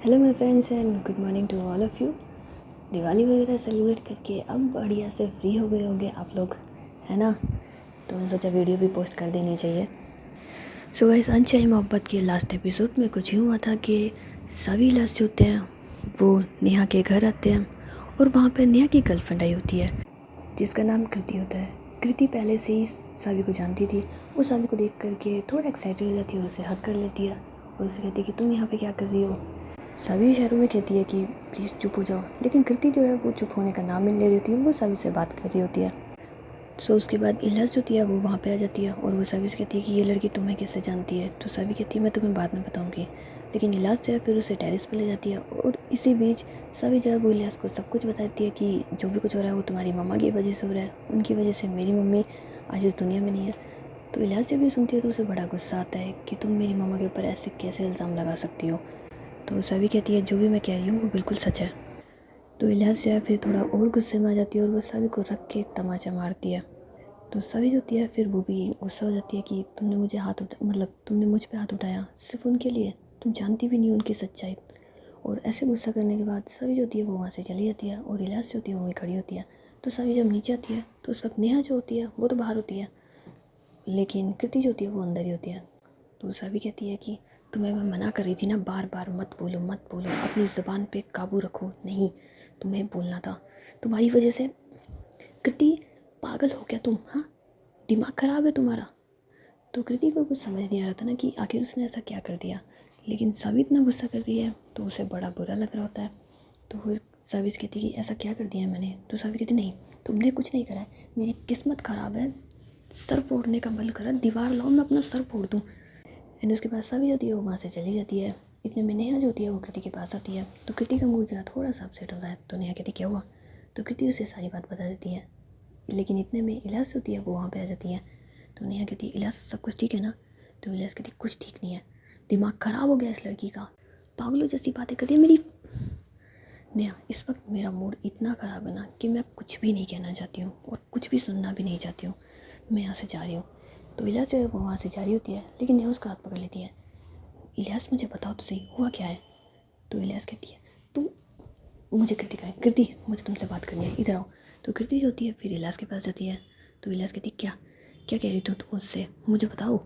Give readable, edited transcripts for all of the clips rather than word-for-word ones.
Hello my friends and good morning to all of you. Diwali वगैरह celebrate करके अब बढ़िया से फ्री हो गए होंगे आप लोग, है ना। तो मैंने सोचा वीडियो भी पोस्ट कर देनी चाहिए। सो गाइस, अनचाही मोहब्बत के लास्ट एपिसोड में कुछ यूँ हुआ था कि सभी लास्ट होते हैं वो नेहा के घर आते हैं और वहाँ पर नेहा की गर्लफ्रेंड आई होती है जिसका नाम कृति होता है। कृति पहले से ही सावी को जानती थी। वो सावी को देख करके थोड़ा एक्साइटेड हो जाती है और उसे हक कर लेती है और उसे कहती है कि तुम यहाँ पे क्या कर रही हो। सभी शहरों में कहती है कि प्लीज़ चुप हो जाओ, लेकिन कृति जो है वो चुप होने का नाम नहीं ले रही होती है। वो सभी से बात कर रही होती है। सो उसके बाद इलाज जो होती है वो वहाँ पे आ जाती है और वो सभी से कहती है कि ये लड़की तुम्हें कैसे जानती है। तो सभी कहती है मैं तुम्हें बाद में बताऊँगी। लेकिन इलाज जो है फिर उसे टेरेस पर ले जाती है और इसी बीच सभी जो है वो इलाज को सब कुछ बताती है कि जो भी कुछ हो रहा है वो तुम्हारी मम्मा की वजह से हो रहा है। उनकी वजह से मेरी मम्मी आज इस दुनिया में नहीं है। तो इलाज जब भी सुनती है तो उसे बड़ा गुस्सा आता है कि तुम मेरी मम्मा के ऊपर ऐसे कैसे इल्ज़ाम लगा सकती हो। तो सभी कहती है जो भी मैं कह रही हूँ वो बिल्कुल सच है। तो इलियास जो है फिर थोड़ा और गुस्से में आ जाती है और वो सभी को रख के तमाचा मारती है। तो सभी जो होती है फिर वो भी गुस्सा हो जाती है कि तुमने मुझे तुमने मुझ पे हाथ उठाया सिर्फ उनके लिए, तुम जानती भी नहीं उनकी सच्चाई। और ऐसे गुस्सा करने के बाद सभी जो होती है वो वहाँ से चली जाती है और इलियास जो होती है वो वहीं खड़ी होती है। तो सभी जब नीचे आती है तो उस वक्त नेहा जो होती है वो तो बाहर होती है, लेकिन कृति जो होती है वो अंदर ही होती है। तो सभी कहती है कि तुम्हें मैं मना कर रही थी ना, बार बार मत बोलो मत बोलो, अपनी ज़ुबान पे काबू रखो। नहीं, तुम्हें बोलना था, तुम्हारी वजह से। कृति, पागल हो क्या तुम? हाँ, दिमाग ख़राब है तुम्हारा। तो कृति को कुछ समझ नहीं आ रहा था ना कि आखिर उसने ऐसा क्या कर दिया, लेकिन सभी इतना गुस्सा कर रही है तो उसे बड़ा बुरा लग रहा होता है। तो वो सभी से कहती है कि ऐसा क्या कर दिया है मैंने। तो सभी कहती नहीं, तुमने कुछ नहीं करा है, मेरी किस्मत ख़राब है, सर फोड़ने का मन करा, दीवार लाओ मैं अपना सर फोड़ दूँ। एंड उसके बाद सभी होती है वो वहाँ से चली जाती है। इतने में नेहा जो होती है वो कृति के पास आती है। तो कृति का मूड जो है थोड़ा सा अपसेट होता है। तो नेहा कहती क्या हुआ। तो कृति उसे सारी बात बता देती है। लेकिन इतने में इलाज होती है वो वहाँ पे आ जाती है। तो नेहा कहती है इलाज सब कुछ ठीक है ना। तो इलाज कहती कुछ ठीक नहीं है, दिमाग ख़राब हो गया इस लड़की का, पागलों जैसी बातें करती है मेरी। नेहा, इस वक्त मेरा मूड इतना ख़राब है ना कि मैं कुछ भी नहीं कहना चाहती हूँ और कुछ भी सुनना भी नहीं चाहती हूँ, मैं यहाँ से जा रही हूँ। तो इलाज जो है वो वहाँ से जा रही होती है, लेकिन नेहा उसका हाथ पकड़ लेती है। इलियास, मुझे बताओ तो सही हुआ क्या है। तो इलियास कहती है तुम, मुझे कृति का है, कृति मुझे तुमसे बात करनी है, इधर आओ। तो कृति जो होती है फिर इलियास के पास जाती है। तो इलियास कहती क्या क्या कह रही थी तुम मुझसे, मुझे बताओ।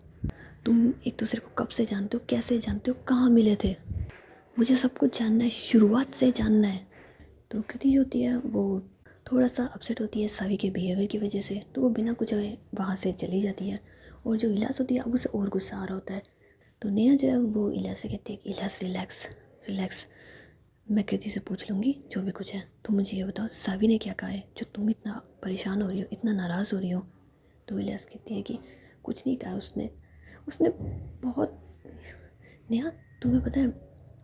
तुम एक दूसरे को कब से जानते हो, कैसे जानते हो, कहाँ मिले थे, मुझे सब कुछ जानना है, शुरुआत से जानना है। तो कृति जो होती है वो थोड़ा सा अपसेट होती है सभी के बिहेवियर की वजह से। तो वो बिना कुछ वहाँ से चली जाती है। और जो इलियास होती है अब उसे और गुस्सा आ रहा होता है। तो नेहा जो है वो इलियास से कहती है कि इलियास रिलैक्स रिलैक्स, मैं कृति से पूछ लूँगी जो भी कुछ है। तो मुझे ये बताओ सावी ने क्या कहा है जो तुम इतना परेशान हो रही हो, इतना नाराज़ हो रही हो। तो इलियास कहती है कि कुछ नहीं कहा उसने, उसने बहुत, नेहा तुम्हें पता है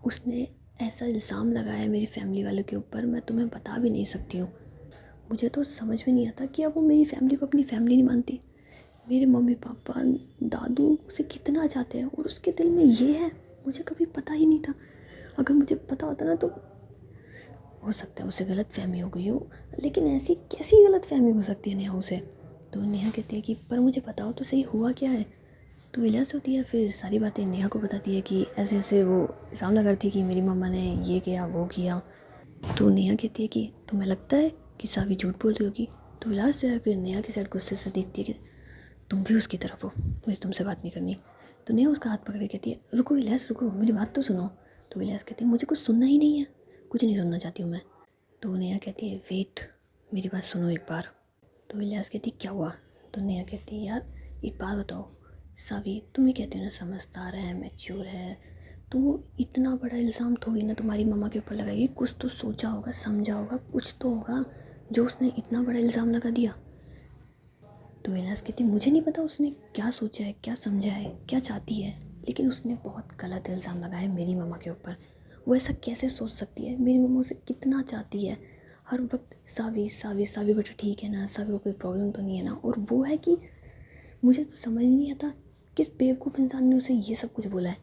उसने ऐसा इल्ज़ाम लगाया है मेरी फैमिली वालों के ऊपर, मैं तुम्हें बता भी नहीं सकती हूँ। मुझे तो समझ में नहीं आता कि अब वो मेरी फैमिली को अपनी फैमिली नहीं मानती। मेरे मम्मी पापा दादू उसे कितना चाहते हैं और उसके दिल में ये है, मुझे कभी पता ही नहीं था। अगर मुझे पता होता ना तो हो सकता है उसे गलत फहमी हो गई हो, लेकिन ऐसी कैसी गलत फहमी हो सकती है नेहा उसे। तो नेहा कहती है कि पर मुझे बताओ तो सही हुआ क्या है। तो इलियास होती है फिर सारी बातें नेहा को बताती है कि ऐसे ऐसे वो इल्ज़ाम लगा रही थी कि मेरी मम्मा ने ये किया वो किया। तो नेहा कहती है कि तुम्हें लगता है कि सावी झूठ बोल रही होगी। तो इलियास जो है फिर नेहा की साइड गुस्से से देखती है कि तुम भी उसकी तरफ हो, मुझे तुमसे बात नहीं करनी। तो नेहा उसका हाथ पकड़ के कहती है रुको इलियास रुको, मेरी बात तो सुनो। तो इलियास कहती है मुझे कुछ सुनना ही नहीं है, कुछ नहीं सुनना चाहती हूँ मैं। तो नेहा कहती है वेट, मेरी बात सुनो एक बार। तो इलियास कहती क्या हुआ। तो नेहा कहती है यार एक बात बताओ सावी, तुम ही कहती हो ना समझदार है मैच्योर है, तो इतना बड़ा इल्ज़ाम थोड़ी ना तुम्हारी मम्मा के ऊपर लगाएगी, कुछ तो सोचा होगा समझा होगा, कुछ तो होगा जो उसने इतना बड़ा इल्ज़ाम लगा दिया। तो इलियास कहती मुझे नहीं पता उसने क्या सोचा है क्या समझा है क्या चाहती है, लेकिन उसने बहुत गलत इल्ज़ाम लगाया है मेरी मम्मा के ऊपर। वो ऐसा कैसे सोच सकती है, मेरी मम्मा उसे कितना चाहती है, हर वक्त सावी सावी सावी बेटा ठीक है ना, सावी को कोई प्रॉब्लम तो नहीं है ना। और वो है कि मुझे तो समझ नहीं आता किस बेवकूफ़ इंसान ने उसे ये सब कुछ बोला है,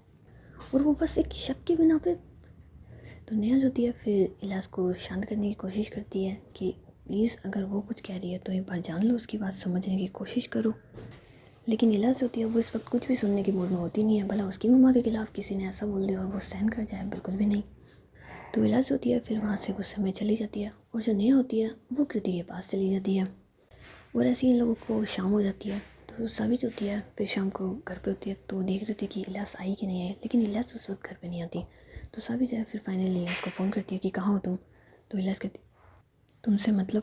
और वो बस एक शक के बिना पे। तो नेहा जो होती है फिर इलियास को शांत करने की कोशिश करती है कि प्लीज़ अगर वो कुछ कह रही है तो एक बार जान लो, उसकी बात समझने की कोशिश करो। लेकिन इलियास होती है वो इस वक्त कुछ भी सुनने की मूड में होती नहीं है। भला उसकी मम्मा के खिलाफ़ किसी ने ऐसा बोल दिया और वो सहन कर जाए, बिल्कुल भी नहीं। तो इलाज होती है, फिर वहाँ से गुस्से में चली जाती है और जो नेहा होती है वो कृति के पास चली जाती है। और ऐसे ही इन लोगों को शाम हो जाती है, तो सभी जो होती है फिर शाम को घर पे होती है, तो देख रही होती है कि इलाज आई कि नहीं आई, लेकिन इलाज उस वक्त घर पे नहीं आती। तो सभी जो है फिर फाइनली इलाज को फ़ोन करती है कि कहाँ हो तुम। तो इलाज कहती तुमसे मतलब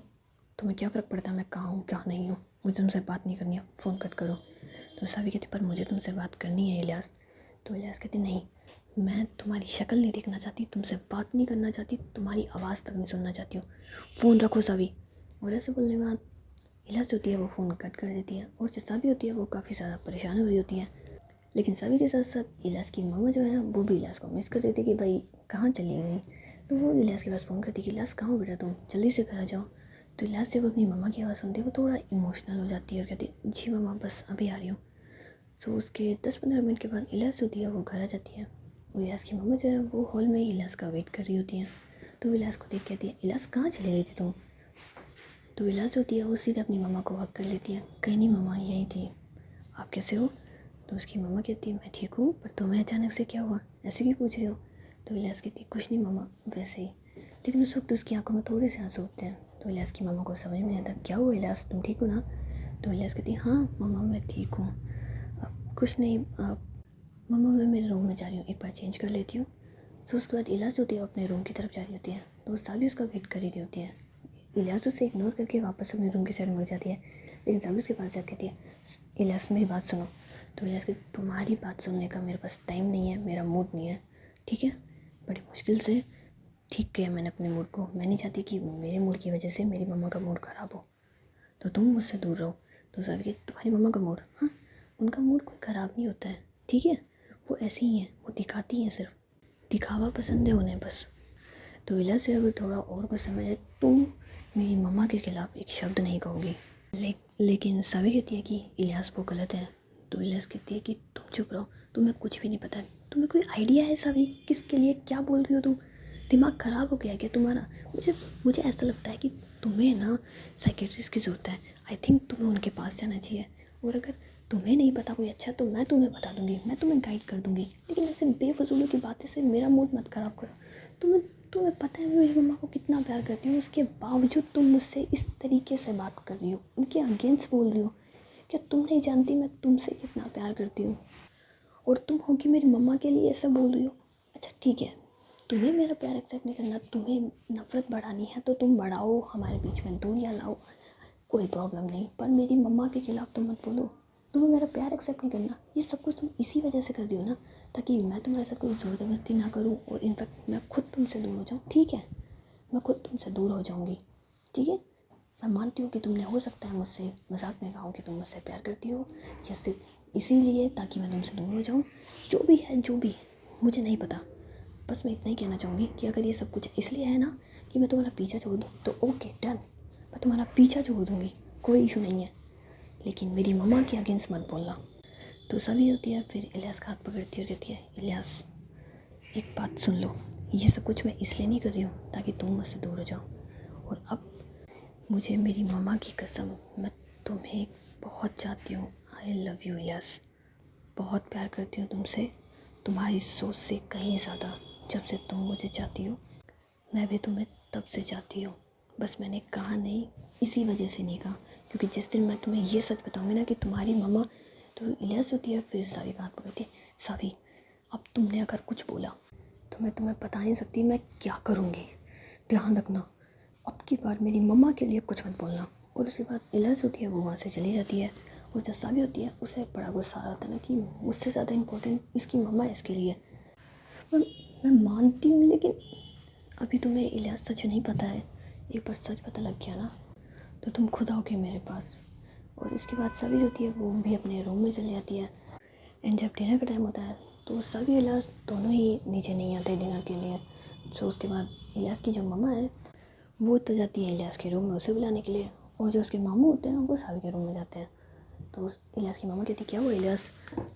तुम्हें क्या फ़र्क पड़ता है मैं कहाँ हूँ कहाँ नहीं हूँ, मुझे तुमसे बात नहीं करनी है, फ़ोन कट करो। तो सभी कहती पर मुझे तुमसे बात करनी है इलियास। तो इलियास कहती नहीं, मैं तुम्हारी शक्ल नहीं देखना चाहती, तुमसे बात नहीं करना चाहती, तुम्हारी आवाज़ तक नहीं सुनना चाहती हूँ, फ़ोन रखो सभी। और ऐसे बोलने के बाद इलियास होती है वो फ़ोन कट कर देती है। और जो सभी होती है वो काफ़ी ज़्यादा परेशान हो रही होती है। लेकिन सभी के साथ साथ इलियास की मामा जो है वो भी इलियास को मिस कर रही थी कि भाई कहाँ चली गई। तो वो इलियास के पास फ़ोन करती कि इलियास कहाँ हो बेटा तुम, जल्दी से घर आ जाओ। तो इलियास जब अपनी मामा की आवाज़ सुनती है वो थोड़ा इमोशनल हो जाती है और कहती जी मामा बस अभी आ रही हूँ। सो उसके 10-15 मिनट के बाद इलियास होती है वो घर आ जाती है। और इलियास की मम्मा जो है वो हॉल में ही इलियास का वेट कर रही होती हैं। तो इलियास को देख कहती है इलियास कहाँ चली गई थी तुम। तो इलियास होती है वो सीधे अपनी मम्मा को हक कर लेती है, कहीं नहीं मम्मा यहीं थी, आप कैसे हो। तो उसकी मम्मा कहती है मैं ठीक हूँ, पर तुम्हें अचानक से क्या हुआ, ऐसे क्यों पूछ रहे हो। तो इलियास कहती है कुछ नहीं मम्मा वैसे ही। लेकिन उस वक्त उसकी आंखों में थोड़े से आंसू होते हैं। तो इलियास की मम्मा को समझ में नहीं आता क्या हुआ इलियास तुम ठीक हो ना। तो इलियास कहती है हाँ मम्मा मैं ठीक हूँ, अब कुछ नहीं, मम्मा मैं मेरे रूम में जा रही हूँ, एक बार चेंज कर लेती हूँ। तो उसके बाद इलियास होती है अपने रूम की तरफ जा रही होती है, तो साबी उसका वेट कर रही होती है। इलियास उसे इग्नोर करके वापस अपने रूम की साइड मुड़ जाती है, लेकिन साबी उसके पास जाकर कहती है इलियास मेरी बात सुनो। तो इलियास कहती तुम्हारी बात सुनने का मेरे पास टाइम नहीं है, मेरा मूड नहीं है, ठीक है। बड़ी मुश्किल से ठीक किया मैंने अपने मूड को, मैं नहीं चाहती कि मेरे मूड की वजह से मेरी मम्मा का मूड ख़राब हो, तो तुम मुझसे दूर रहो। तो साबी कहती तुम्हारी मम्मा का मूड, हाँ उनका मूड कोई ख़राब नहीं होता है, ठीक है, वो ऐसी ही हैं, वो दिखाती हैं, सिर्फ दिखावा पसंद है उन्हें बस। तो इलियास जो है वो थोड़ा और कुछ समझे, तुम मेरी मम्मा के खिलाफ एक शब्द नहीं कहोगी। लेकिन सभी कहती है कि इलियास वो गलत है। तो इलियास कहती है कि तुम चुप रहो, तुम्हें कुछ भी नहीं पता, तुम्हें कोई आइडिया है सभी किसके लिए क्या बोल रही हो तुम, दिमाग ख़राब हो गया है क्या तुम्हारा। मुझे मुझे ऐसा लगता है कि तुम्हें ना साइकेट्रिस्ट की ज़रूरत है, आई थिंक तुम्हें उनके पास जाना चाहिए। और अगर तुम्हें नहीं पता कोई अच्छा तो मैं तुम्हें बता दूंगी, मैं तुम्हें गाइड कर दूंगी, लेकिन ऐसे बेफजूलों की बातें से मेरा मूड मत ख़राब करो। तुम्हें तुम्हें पता है मैं मेरी मम्मा को कितना प्यार करती हूँ, उसके बावजूद तुम मुझसे इस तरीके से बात कर रही हो, उनके अगेंस्ट बोल रही हो। क्या तुम नहीं जानती मैं तुमसे कितना प्यार करती हूँ, और तुम होगी मेरी मम्मा के लिए ऐसा बोल रही हो। अच्छा ठीक है, तुम्हें मेरा प्यार एक्सेप्ट नहीं करना, तुम्हें नफ़रत बढ़ानी है तो तुम बढ़ाओ, हमारे बीच में दूरियाँ लाओ, कोई प्रॉब्लम नहीं, पर मेरी मम्मा के खिलाफ तुम मत बोलो। तुम्हें मेरा प्यार एक्सेप्ट नहीं करना, ये सब कुछ तुम इसी वजह से कर रही हो ना, ताकि मैं तुम्हारे साथ कोई ज़ोर ज़बरदस्ती ना करूँ, और इनफैक्ट मैं खुद तुमसे दूर हो जाऊँ, ठीक है, मैं खुद तुमसे दूर हो जाऊँगी, ठीक है। मैं मानती हूँ कि तुमने हो सकता है मुझसे मजाक में कहा हो कि तुम मुझसे प्यार करती हो, या सिर्फ इसीलिए ताकि मैं तुमसे दूर हो जाऊँ, जो भी है जो भी, मुझे नहीं पता। बस मैं इतना ही कहना चाहूँगी कि अगर ये सब कुछ इसलिए है ना कि मैं तुम्हारा पीछा छोड़ दूँ, तो ओके डन, मैं तुम्हारा पीछा छोड़ दूँगी, कोई इशू नहीं है, लेकिन मेरी मम्मा के अगेंस्ट मत बोलना। तो सभी होती है फिर इलियास का हाथ पकड़ती है और कहती है इलियास एक बात सुन लो, ये सब कुछ मैं इसलिए नहीं कर रही हूँ ताकि तुम मुझसे दूर हो जाओ, और अब मुझे मेरी मम्मा की कसम, मैं तुम्हें बहुत चाहती हूँ, आई लव यू इलियास, बहुत प्यार करती हूँ तुमसे, तुम्हारी सोच से कहीं ज़्यादा। जब से तुम मुझे चाहती हो मैं भी तुम्हें तब से चाहती हूँ, बस मैंने कहा नहीं, इसी वजह से नहीं कहा, क्योंकि जिस दिन मैं तुम्हें ये सच बताऊँगी ना कि तुम्हारी मम्मा, तो इलियास होती है फिर सावी का हाथ पकड़ती है, सावी अब तुमने अगर कुछ बोला तो मैं तुम्हें बता नहीं सकती मैं क्या करूँगी, ध्यान रखना, अब की बार मेरी मम्मा के लिए कुछ मत बोलना। और उसके बाद इलियास होती है वो वहाँ से चली जाती है। और जब सावी होती है उसे बड़ा गुस्सा आता है ना कि मुझसे ज़्यादा इम्पोर्टेंट इसकी मम्मा है इसके लिए। मैं मैं मानती हूँ, लेकिन अभी तुम्हें इलियास सच नहीं पता है, एक बार सच पता लग गया ना तो तुम खुद आओगे मेरे पास। और इसके बाद सभी होती है वो भी अपने रूम में चली जाती है। एंड जब डिनर का टाइम होता है तो सभी इलियास दोनों ही नीचे नहीं आते डिनर के लिए। सो उसके बाद इलियास की जो मम्मा है वो तो जाती है इलियास के रूम में उसे बुलाने के लिए, और जो उसके मामू होते हैं वो सावी के रूम में जाते हैं। तो उस इलियास की मामा कहती क्या हुआ इलियास,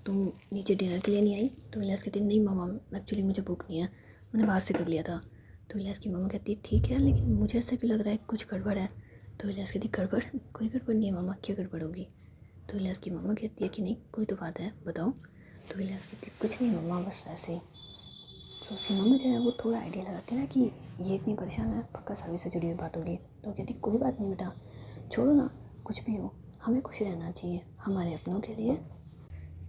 तुम नीचे डिनर के लिए नहीं आई। तो इलियास कहती नहीं मामा, एक्चुअली मुझे भूख नहीं है, मैंने बाहर से कर लिया था। तो इलियास की मामा कहती ठीक है, लेकिन मुझे ऐसा क्यों लग रहा है कुछ गड़बड़ है। तो इलियास कहती गड़बड़, कोई गड़बड़ नहीं है मामा, क्या गड़बड़ होगी। तो इलियास की मामा कहती है कि नहीं कोई तो बात है बताओ। तो इलियास कहती कुछ नहीं मामा बस वैसे ही। तो उसकी मम्मा जो है वो थोड़ा आइडिया लगाती है ना कि ये इतनी परेशान है, पक्का सावी से जुड़ी हुई बात होगी। तो कहती कोई बात नहीं बेटा, छोड़ो ना, कुछ भी हो हमें खुश रहना चाहिए हमारे अपनों के लिए।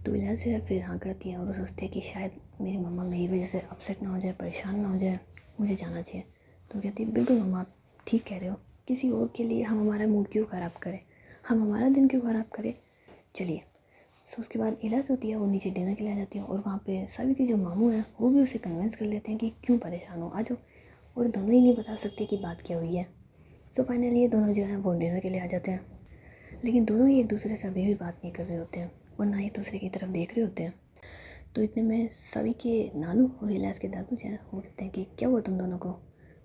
तो इलाज जो है फिर हाँ करती है और वो सोचते हैं कि शायद मेरी मम्मा मेरी वजह से अपसेट ना हो जाए, परेशान ना हो जाए, मुझे जाना चाहिए। तो कहती है बिल्कुल मम्मा आप ठीक कह रहे हो, किसी और के लिए हम हमारा मूड क्यों ख़राब करें, हम हमारा दिन क्यों ख़राब करें, चलिए। सो उसके बाद इलाज होती है, वो नीचे डिनर के लिए आ जाती है और वहाँ पे सभी के जो मामू हैं वो भी उसे कन्विंस कर लेते हैं कि क्यों परेशान हो, आ जाओ। और दोनों ही नहीं बता सकते कि बात क्या हुई है। सो फाइनली ये दोनों जो हैं वो डिनर के लिए आ जाते हैं, लेकिन दोनों ही एक दूसरे से अभी भी बात नहीं कर रहे होते हैं और ना ही दूसरे की तरफ देख रहे होते हैं। तो इतने में सभी के नानू और इलाज के दादू जो हैं वो कहते हैं कि क्या हुआ तुम दोनों को,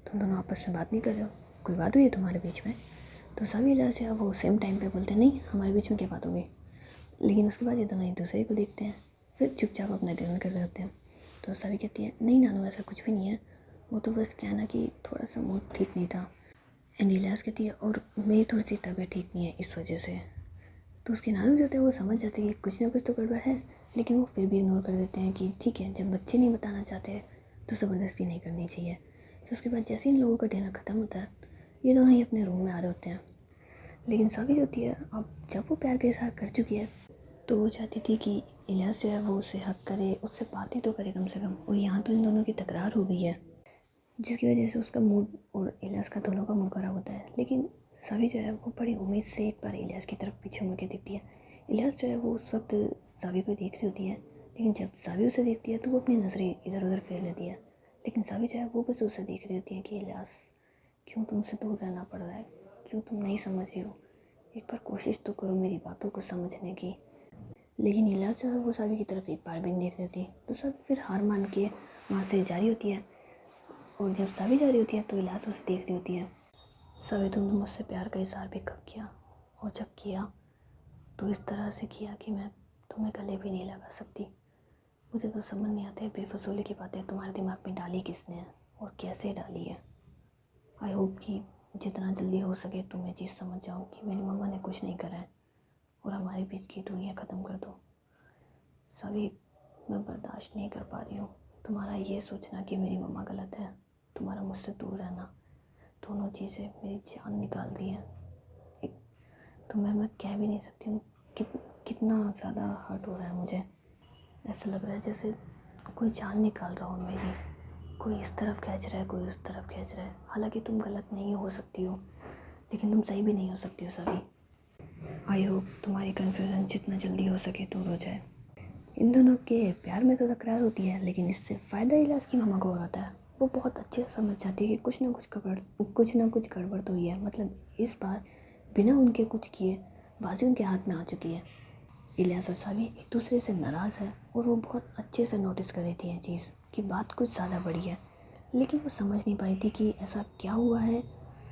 तुम दोनों आपस में बात नहीं कर रहे हो, कोई बात हुई है तुम्हारे बीच में। तो सभी इलाज जो है वो सेम टाइम पे बोलते हैं नहीं हमारे बीच में क्या बात हो गई। लेकिन उसके बाद ये दोनों एक दूसरे को देखते हैं, फिर चुपचाप अपना डिनर कर रहे होते हैं। तो सभी कहती है नहीं नानू ऐसा कुछ भी नहीं है, वो तो बस क्या ना कि थोड़ा सा मूड ठीक नहीं था। एंड इलाज कहती है और मेरी थोड़ी सी तबीयत ठीक नहीं है इस वजह से। तो उसके नानू जो थे वो समझ जाते हैं कि कुछ ना कुछ तो गड़बड़ है, लेकिन वो फिर भी इग्नोर कर देते हैं कि ठीक है जब बच्चे नहीं बताना चाहते तो ज़बरदस्ती नहीं करनी चाहिए। तो उसके बाद जैसे इन लोगों का डिनर ख़त्म होता है ये दोनों ही अपने रूम में आ रहे होते हैं। लेकिन सभी जो होती है अब जब वो प्यार के इज़हार कर चुकी है तो वो चाहती थी कि इलियास जो है वो उसे हक करे, उससे बातें तो करे कम से कम। और यहाँ तो इन दोनों की तकरार हो गई है जिसकी वजह से उसका मूड और इलियास का दोनों का मूड ख़राब होता है। लेकिन सभी जो है वो बड़ी उम्मीद से एक बार इलियास की तरफ पीछे मुड़ के देखती है। इलियास जो है वो उस वक्त सावी को देख रही होती है, लेकिन जब सावी उसे देखती है तो वो अपनी नज़रें इधर उधर फेर लेती है। लेकिन सावी जो है वो बस उसे देख रही होती है कि इलियास क्यों तुमसे दूर रहना पड़ रहा है, क्यों तुम नहीं समझ रही हो, एक बार कोशिश तो करो मेरी बातों को समझने की। लेकिन इलियास जो है वो सावी की तरफ एक बार भी नहीं देख रही होती। तो सब फिर हार मान के वहाँ से जा रही होती है। और जब सावी जा रही होती है तो इलियास उसे देख रही होती है। सावी तुमने मुझसे प्यार का इज़हार भी कब किया, और जब किया तो इस तरह से किया कि मैं तुम्हें गले भी नहीं लगा सकती। मुझे तो समझ नहीं आते बेफजूली की बातें तुम्हारे दिमाग में डाली किसने है और कैसे डाली है। आई होप कि जितना जल्दी हो सके तुम ये चीज़ समझ जाओ कि मेरी मम्मा ने कुछ नहीं करा है और हमारे बीच की दूरियां ख़त्म कर दो। सभी मैं बर्दाश्त नहीं कर पा रही हूँ तुम्हारा ये सोचना कि मेरी मम्मा गलत है, तुम्हारा मुझसे दूर रहना, दोनों चीज़ें मेरी जान निकाल दी हैं। एक तो मैं कह भी नहीं सकती हूँ कितना ज़्यादा हर्ट हो रहा है मुझे। ऐसा लग रहा है जैसे कोई जान निकाल रहा हो मेरी, कोई इस तरफ खींच रहा है कोई उस तरफ खींच रहा है। हालांकि तुम गलत नहीं हो सकती हो लेकिन तुम सही भी नहीं हो सकती हो सभी। आई होप तुम्हारी कन्फ्यूज़न जितना जल्दी हो सके दूर हो जाए। इन दोनों के प्यार में तो तकरार होती है, लेकिन इससे फ़ायदा इलाज की मामा को हो रहा है। वो बहुत अच्छे से समझ जाती है कि कुछ ना कुछ गड़बड़ तो हुई है। मतलब इस बार बिना उनके कुछ किए बाजी उनके हाथ में आ चुकी है। इलियास और सावी एक दूसरे से नाराज़ है और वो बहुत अच्छे से नोटिस कर रही थी ये चीज़ कि बात कुछ ज़्यादा बड़ी है। लेकिन वो समझ नहीं पा रही थी कि ऐसा क्या हुआ है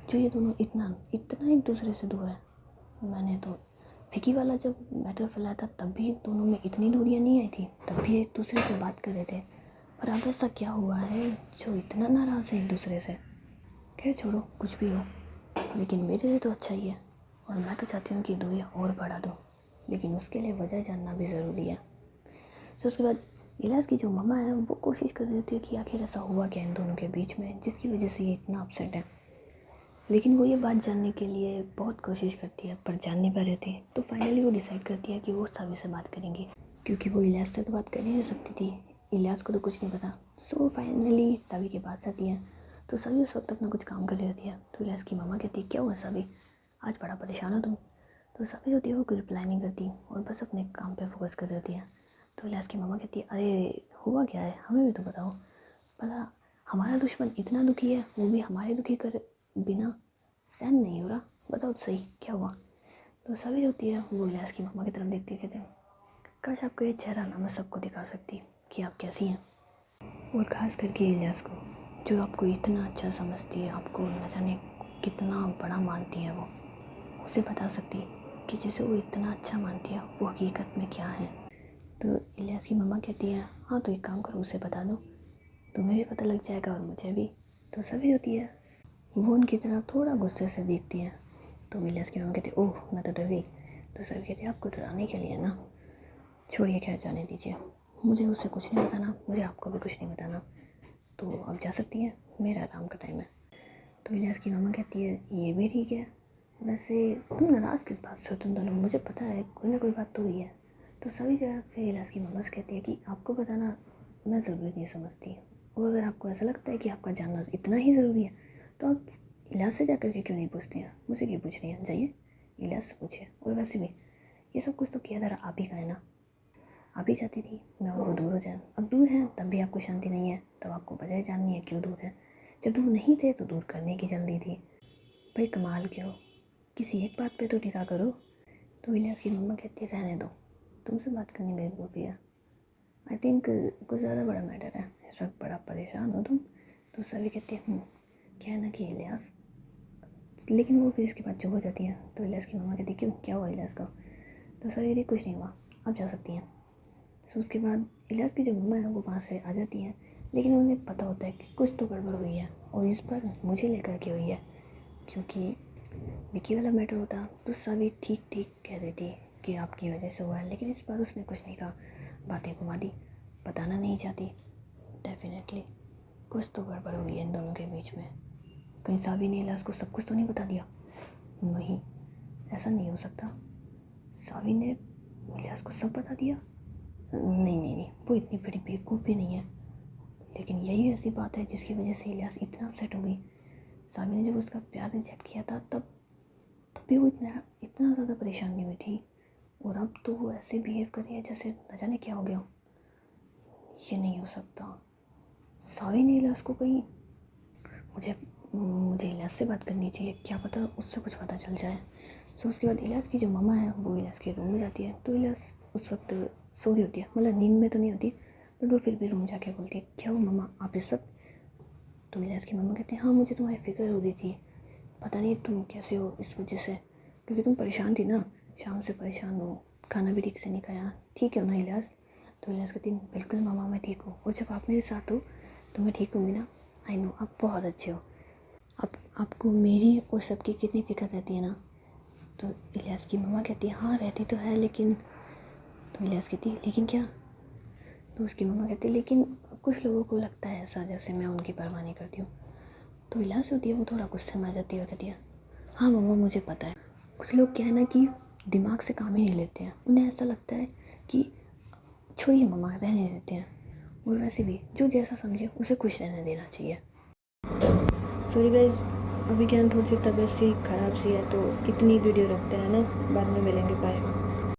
जो ये दोनों इतना इतना एक दूसरे से दूर है। मैंने तो विकी वाला जब मैटर फैलाया था तब भी दोनों में इतनी दूरियां नहीं आई थी, तब भी एक दूसरे से बात कर रहे थे। पर अब ऐसा क्या हुआ है जो इतना नाराज़ है एक दूसरे से। खैर छोड़ो कुछ भी हो, लेकिन मेरे लिए तो अच्छा ही है और मैं तो चाहती हूँ कि दूरियाँ और बढ़ा दूँ, लेकिन उसके लिए वजह जानना भी ज़रूरी है। तो उसके बाद इलाज की जो मम्मा है वो कोशिश कर रही होती है कि आखिर ऐसा हुआ क्या इन दोनों के बीच में जिसकी वजह से ये इतना अपसेट है। लेकिन वो ये बात जानने के लिए बहुत कोशिश करती है पर जान नहीं पा रही थी। तो फाइनली वो डिसाइड करती है कि वो सावी से बात करेंगी, क्योंकि वो इलियास से तो बात कर ही नहीं सकती थी, इलियास को तो कुछ नहीं पता। सो फाइनली सावी के पास आती है। तो सावी उस वक्त अपना कुछ काम कर रही होती है। तो इलियास की मामा कहती है क्या हुआ सावी, आज बड़ा परेशान हो तुम। तो सावी होती है वो कोई रिप्लाई नहीं करती और बस अपने काम पर फोकस कर रही होती है। तो इलियास की मामा कहती है अरे हुआ क्या है, हमें भी तो बताओ, भला हमारा दुश्मन इतना दुखी है वो भी हमारे दुखी कर बिना सहन नहीं हो रहा, बताओ तो सही क्या हुआ। तो सभी होती है वो इलियास की मम्मा की तरफ देखती है, कहते हैं काश आपका ये चेहरा ना मैं सबको दिखा सकती कि आप कैसी हैं। और ख़ास करके इलियास को जो आपको इतना अच्छा समझती है, आपको न जाने कितना बड़ा मानती है, वो उसे बता सकती कि जैसे वो इतना अच्छा मानती है वो हकीकत में क्या है। तो इलियास की मम्मा कहती है हाँ तो एक काम करो उसे बता दो, तुम्हें भी पता लग जाएगा और मुझे भी। तो सभी होती है वो उनकी तरफ थोड़ा गुस्से से देखती है। तो इलियास की मम्मा कहती है ओह मैं तो डर गई। तो सभी कहती है आपको डराने के लिए ना, छोड़िए खैर जाने दीजिए, मुझे उससे कुछ नहीं बताना, मुझे आपको भी कुछ नहीं बताना। तो आप जा सकती हैं, मेरा आराम का टाइम है। तो इलियास की मम्मा कहती है ये भी ठीक है, वैसे तुम नाराज़ किस बात से हो तुम दोनों, मुझे पता है कोई ना कोई बात तो हुई है। तो सभी का फिर इलियास की मम्मा से कहती है कि आपको बताना मैं ज़रूरी नहीं समझती, और अगर आपको ऐसा लगता है कि आपका जानना इतना ही ज़रूरी है तो आप इलियास से जा कर के क्यों नहीं पूछती हैं, मुझे क्यों पूछ रही हैं, जाइए इलियास से पूछिए। और वैसे भी ये सब कुछ तो किया था आप ही का है ना, आप ही चाहती थी मैं और वो दूर हो जाए। अब दूर हैं तब भी आपको शांति नहीं है, तब आपको वजह जाननी है क्यों दूर है। जब दूर नहीं थे तो दूर करने की जल्दी थी। भाई कमाल के हो, किसी एक बात पे तो टिका करो। तो इलियास की मम्मा कहती है रहने दो, तुमसे बात करनी बेवकूफ़ी है, आई थिंक कुछ ज़्यादा बड़ा मैटर है, इस वक्त बड़ा परेशान हो तुम। तो सभी कहती है क्या है ना कि इलियास, लेकिन वो फिर इसके बाद चुप हो जाती है। तो इलियास की मम्मा कहती है क्यों, क्या हुआ इलियास को। तो सभी कहती कुछ नहीं हुआ, आप जा सकती हैं। सो उसके बाद इलियास की जो मम्मा है वो वहाँ से आ जाती हैं, लेकिन उन्हें पता होता है कि कुछ तो गड़बड़ हुई है, और इस पर मुझे लेकर के हुई है, क्योंकि विकी वाला मैटर होता तो सभी ठीक ठीक कह देती कि आपकी वजह से हुआ है, लेकिन इस बार उसने कुछ नहीं कहा, बातें घुमा दी, बताना नहीं चाहती। डेफिनेटली कुछ तो गड़बड़ हुई है इन दोनों के बीच में, कहीं सावी ने इलियास को सब कुछ तो नहीं बता दिया। नहीं, ऐसा नहीं हो सकता, सावी ने इलियास को सब बता दिया। नहीं, वो इतनी बड़ी बेवकूफ़ भी नहीं है, लेकिन यही ऐसी बात है जिसकी वजह से इलियास इतना अपसेट हो गई। सावी ने जब उसका प्यार रिजेक्ट किया था तब भी वो इतना ज़्यादा परेशान नहीं हुई थी, और अब तो वो ऐसे बिहेव कर रही है जैसे न जाने क्या हो गया। ये नहीं हो सकता, सावी ने इलियास को कहीं, मुझे इलियास से बात करनी चाहिए, क्या पता उससे कुछ पता चल जाए। सो उसके बाद इलियास की जो मम्मा है वो इलियास के रूम में जाती है। तो इलियास उस वक्त सो रही होती है, मतलब नींद में तो नहीं होती, बट वो फिर भी रूम जाके बोलती है क्या वो मम्मा आप इस वक्त। तो इलियास की मम्मा कहती है हाँ मुझे तुम्हारी फ़िक्र हो रही थी, पता नहीं तुम कैसे हो इस वजह से, क्योंकि तुम परेशान थी ना, शाम से परेशान हो, खाना भी ठीक से नहीं खाया, ठीक है ना इलियास। तो इलियास कहती है बिल्कुल मम्मा मैं ठीक हूँ, और जब आप मेरे साथ हो तो मैं ठीक होंगी ना। आई नो आप बहुत अच्छे हो, आपको मेरी और सबकी कितनी फ़िक्र रहती है ना। तो इलियास की मम्मा कहती है हाँ रहती तो है, लेकिन। तो इलियास कहती है लेकिन क्या। तो उसकी मम्मा कहती है लेकिन कुछ लोगों को लगता है ऐसा जैसे मैं उनकी परवाह नहीं करती हूँ। तो इलियास होती है वो थोड़ा गुस्से में आ जाती है और कहती है हाँ मम्मा मुझे पता है, कुछ लोग क्या है ना कि दिमाग से काम ही नहीं लेते हैं, उन्हें ऐसा लगता है कि छोड़िए मम्मा रहने देते हैं, और वैसे भी जो जैसा समझे उसे खुश रहने देना चाहिए। सॉरी गाइज, अभी क्या थोड़ी सी तबीयत सी ख़राब सी है तो इतनी वीडियो रखते हैं ना, बाद में मिलेंगे, बाय।